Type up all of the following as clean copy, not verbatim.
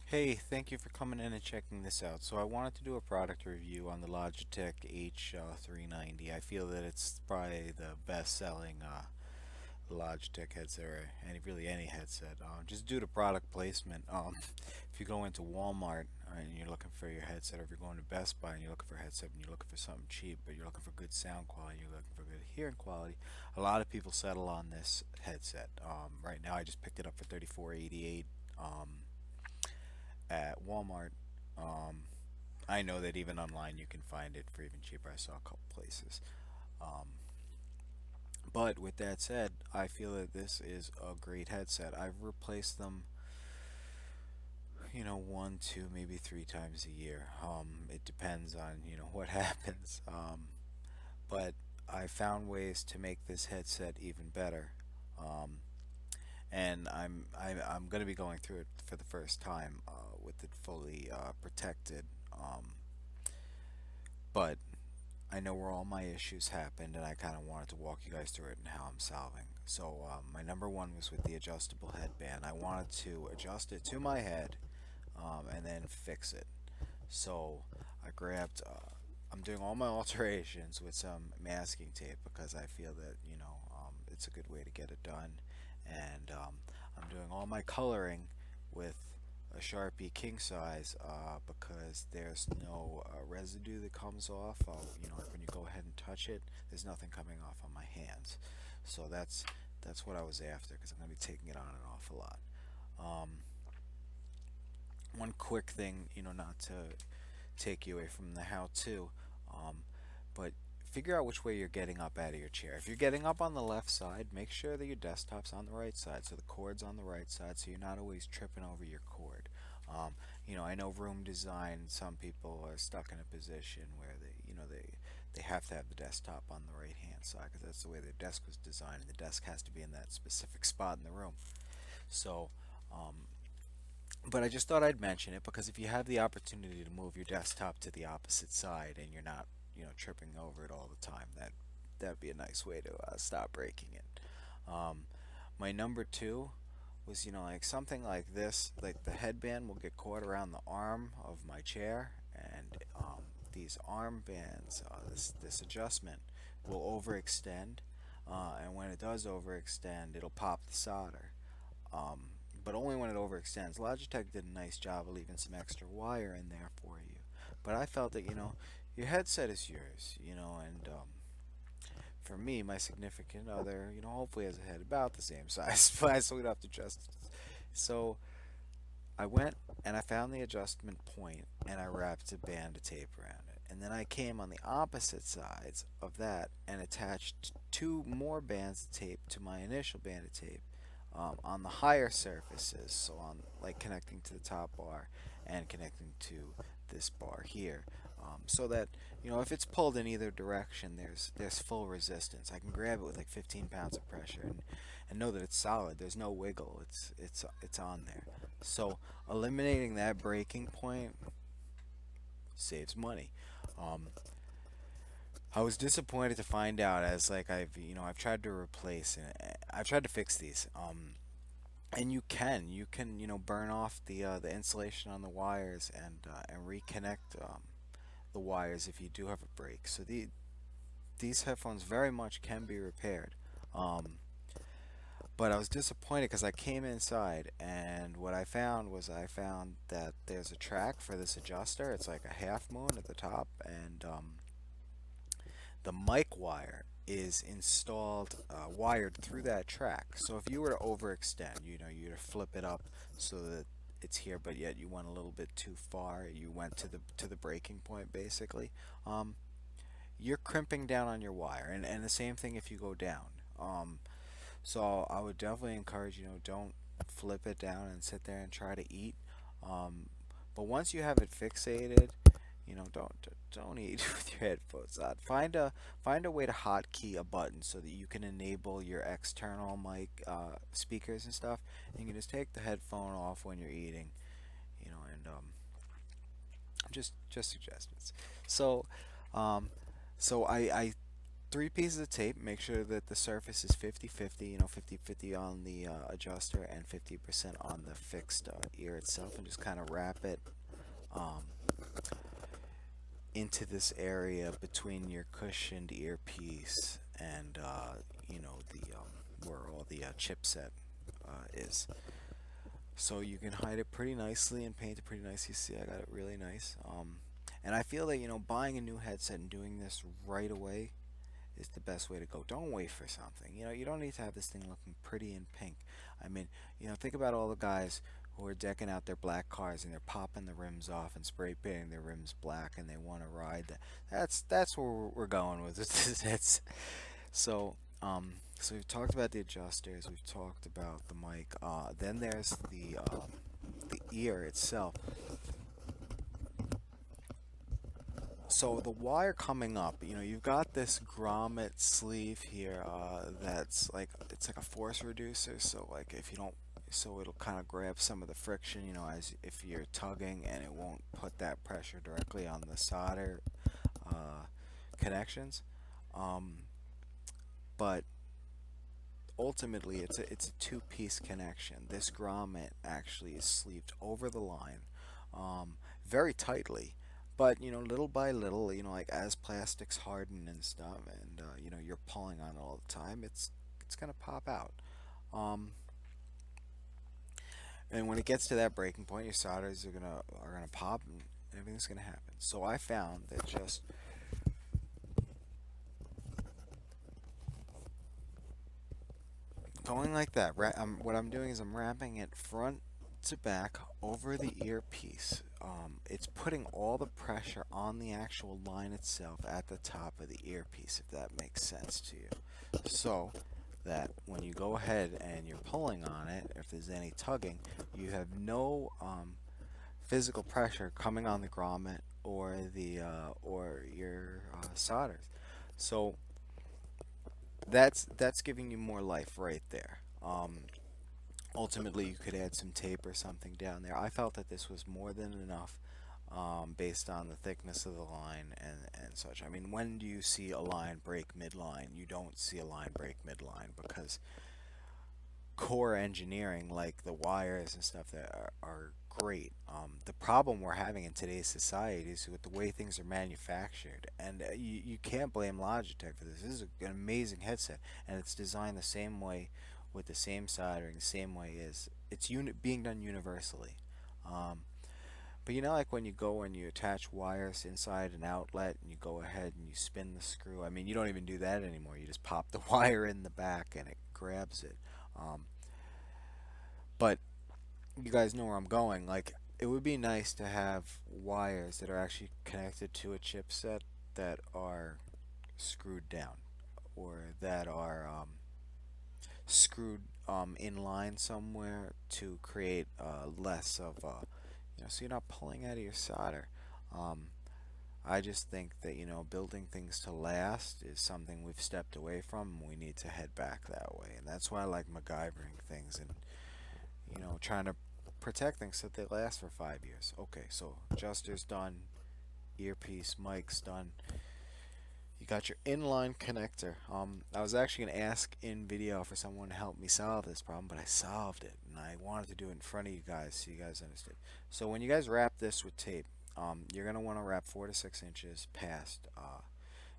Hey, thank you for coming in and checking this out. So I wanted to do a product review on the Logitech H390. I feel that it's probably the best-selling Logitech headset, or any headset. Just due to product placement. If you go into Walmart and you're looking for your headset, or if you're going to Best Buy and you're looking for a headset and you're looking for something cheap, but you're looking for good sound quality, you're looking for good hearing quality, a lot of people settle on this headset. Right now, I just picked it up for 34.88. At Walmart. Um, I know that even online you can find it for even cheaper. I saw a couple places. Um, but with that said, I feel that this is a great headset. I've replaced them, one, two, maybe three times a year. It depends on what happens. But I found ways to make this headset even better. Um, and I'm going to be going through it for the first time with it fully protected. But I know where all my issues happened, and I kind of wanted to walk you guys through it and how I'm solving. So my number one was with the adjustable headband. I wanted to adjust it to my head and then fix it. So I grabbed. I'm doing all my alterations with some masking tape because I feel that it's a good way to get it done, and I'm doing all my coloring with a Sharpie king size because there's no residue that comes off. Like when you go ahead and touch it, there's nothing coming off on my hands. So that's what I was after because I'm going to be taking it on and off a lot. Um, One quick thing, not to take you away from the how-to, um, but figure out which way you're getting up out of your chair. If you're getting up on the left side, make sure that your desktop's on the right side, so the cord's on the right side, so you're not always tripping over your cord. I know room design. Some people are stuck in a position where they have to have the desktop on the right hand side because that's the way their desk was designed, and the desk has to be in that specific spot in the room. So, um, but I just thought I'd mention it because if you have the opportunity to move your desktop to the opposite side and you're not, tripping over it all the time, that'd be a nice way to stop breaking it. Um, my number two was, like something like this, like the headband will get caught around the arm of my chair, and these arm bands, this adjustment will overextend, and when it does overextend, it'll pop the solder. Um, but only when it overextends. Logitech did a nice job of leaving some extra wire in there for you. But I felt that, your headset is yours, and for me, my significant other, hopefully has a head about the same size, so we don't have to adjust. So I went and I found the adjustment point and I wrapped a band of tape around it. And then I came on the opposite sides of that and attached two more bands of tape to my initial band of tape on the higher surfaces, so on like connecting to the top bar and connecting to this bar here, so that if it's pulled in either direction, there's full resistance. I can grab it with like 15 pounds of pressure and know that it's solid. There's no wiggle. It's on there. So eliminating that breaking point saves money. Um, I was disappointed to find out as like I've tried to replace and I've tried to fix these. And you can burn off the insulation on the wires and reconnect the wires if you do have a break. So these headphones very much can be repaired. Um, but I was disappointed because I came inside and what I found that there's a track for this adjuster. It's like a half moon at the top, and the mic wire is installed, wired through that track. So if you were to overextend, you to flip it up so that it's here, but yet you went a little bit too far, you went to the breaking point basically. Um, you're crimping down on your wire, and the same thing if you go down. So I would definitely encourage, don't flip it down and sit there and try to eat. Um, but once you have it fixated, don't eat with your headphones on. Find a way to hotkey a button so that you can enable your external mic speakers and stuff. And you can just take the headphone off when you're eating, and just suggestions. So, um, so I three pieces of tape. Make sure that the surface is 50-50, 50-50 on the adjuster and 50% on the fixed ear itself, and just kind of wrap it um, into this area between your cushioned earpiece and the where all the chipset is. So you can hide it pretty nicely and paint it pretty nice. You see, I got it really nice. And I feel that buying a new headset and doing this right away is the best way to go. Don't wait for something. You don't need to have this thing looking pretty in pink. I mean, think about all the guys who are decking out their black cars and they're popping the rims off and spray painting their rims black and they want to ride that. That's where we're going with this. So, so we've talked about the adjusters, we've talked about the mic. Then there's the ear itself. So the wire coming up, you've got this grommet sleeve here that's like it's like a force reducer. So like if you don't, so it'll kind of grab some of the friction, as if you're tugging, and it won't put that pressure directly on the solder connections. Um, but ultimately, it's a two-piece connection. This grommet actually is sleeved over the line, very tightly. But little by little, like as plastics harden and stuff, and you're pulling on it all the time, it's gonna pop out. Um, and when it gets to that breaking point, your solders are gonna pop, and everything's gonna happen. So I found that just going like that, what I'm doing is I'm wrapping it front to back over the earpiece. It's putting all the pressure on the actual line itself at the top of the earpiece, if that makes sense to you. So that when you go ahead and you're pulling on it, if there's any tugging, you have no physical pressure coming on the grommet or your solders. So that's giving you more life right there. Ultimately, you could add some tape or something down there. I felt that this was more than enough based on the thickness of the line and such. I mean, when do you see a line break midline? You don't see a line break midline because core engineering, like the wires and stuff, that are great. The problem we're having in today's society is with the way things are manufactured, and you can't blame Logitech for this. This is an amazing headset, and it's designed the same way, with the same soldering, the same way as it's being done universally. Um, but like when you go and you attach wires inside an outlet and you go ahead and you spin the screw. I mean, you don't even do that anymore. You just pop the wire in the back and it grabs it. Um, but you guys know where I'm going. Like, it would be nice to have wires that are actually connected to a chipset that are screwed down, or that are screwed in line somewhere to create less of so you're not pulling out of your solder. Um, I just think that building things to last is something we've stepped away from, and we need to head back that way. And that's why I like MacGyvering things and trying to protect things so that they last for 5 years. Okay, so adjuster's done, earpiece, mic's done. You got your inline connector. I was actually going to ask in video for someone to help me solve this problem, but I solved it, and I wanted to do it in front of you guys so you guys understood. So when you guys wrap this with tape, you're going to want to wrap 4 to 6 inches past,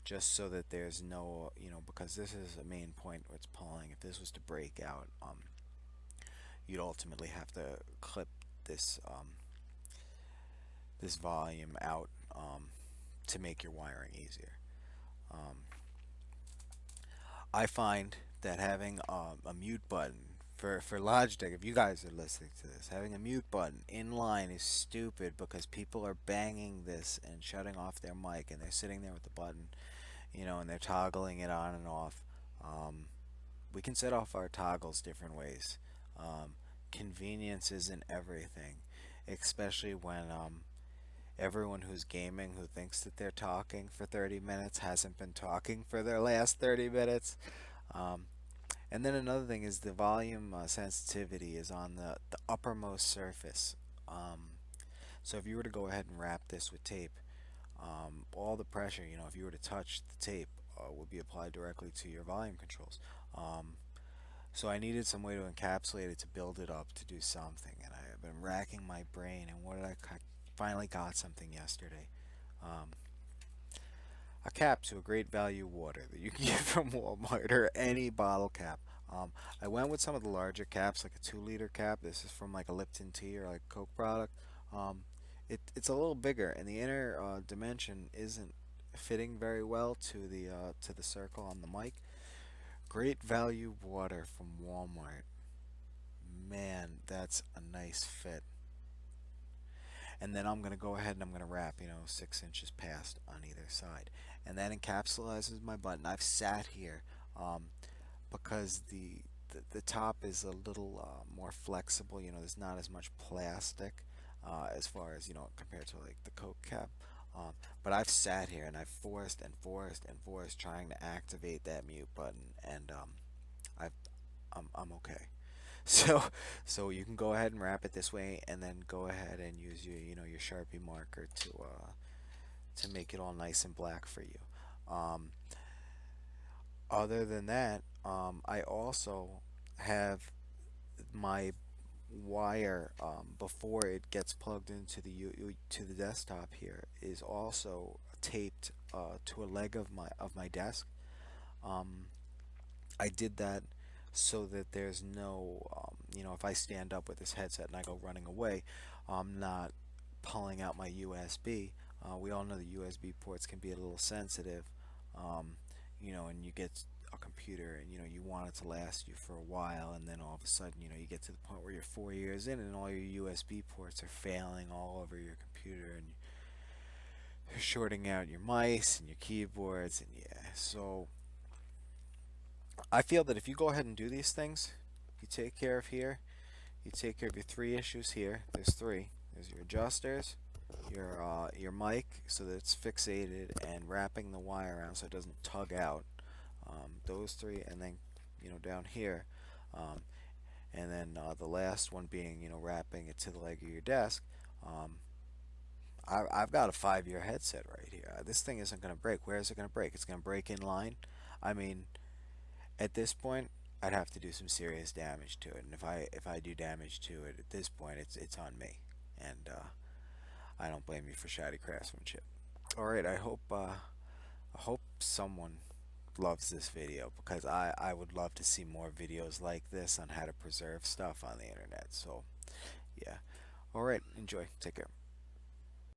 just so that there's no, because this is a main point where it's pulling. If this was to break out, you'd ultimately have to clip this volume out to make your wiring easier. Um, I find that having a mute button for Logitech, if you guys are listening to this, having a mute button in line is stupid because people are banging this and shutting off their mic, and they're sitting there with the button, and they're toggling it on and off. We can set off our toggles different ways. Convenience isn't everything, especially when everyone who's gaming who thinks that they're talking for 30 minutes hasn't been talking for their last 30 minutes. Um, and then another thing is the volume sensitivity is on the uppermost surface. So if you were to go ahead and wrap this with tape, all the pressure, if you were to touch the tape, would be applied directly to your volume controls. So I needed some way to encapsulate it, to build it up, to do something, and I have been racking my brain. And what did finally got something yesterday? Um, a cap to a great value water that you can get from Walmart, or any bottle cap. Um, I went with some of the larger caps, like a 2 liter cap. This is from like a Lipton tea or like a Coke product. Um, it's a little bigger, and the inner dimension isn't fitting very well to the circle on the mic. Great value water from Walmart. Man, that's a nice fit. And then I'm gonna go ahead and I'm gonna wrap, 6 inches past on either side, and that encapsulizes my button. I've sat here, because the top is a little more flexible. There's not as much plastic, as far as compared to like the Coke cap. But I've sat here and I've forced and forced and forced trying to activate that mute button, and I've I'm okay. So so you can go ahead and wrap it this way, and then go ahead and use your Sharpie marker to make it all nice and black for you. Um, Other than that, I also have my wire, before it gets plugged into to the desktop here, is also taped to a leg of my desk. Um, I did that so that there's no, if I stand up with this headset and I go running away, I'm not pulling out my USB. We all know the USB ports can be a little sensitive, um, and you get a computer, and you want it to last you for a while, and then all of a sudden, you get to the point where you're 4 years in and all your USB ports are failing all over your computer, and you're shorting out your mice and your keyboards, and yeah. So I feel that if you go ahead and do these things, you take care of here, you take care of your three issues here. There's three. There's your adjusters, your mic so that it's fixated, and wrapping the wire around so it doesn't tug out. Those three, and then down here, um, and then the last one being wrapping it to the leg of your desk. Um, I've got a 5-year headset right here. This thing isn't going to break. Where is it going to break? It's going to break in line. I mean, at this point, I'd have to do some serious damage to it, and if I do damage to it at this point, it's on me, and I don't blame you for shoddy craftsmanship. All right, I hope someone loves this video, because I would love to see more videos like this on how to preserve stuff on the internet. So yeah, all right, enjoy, take care.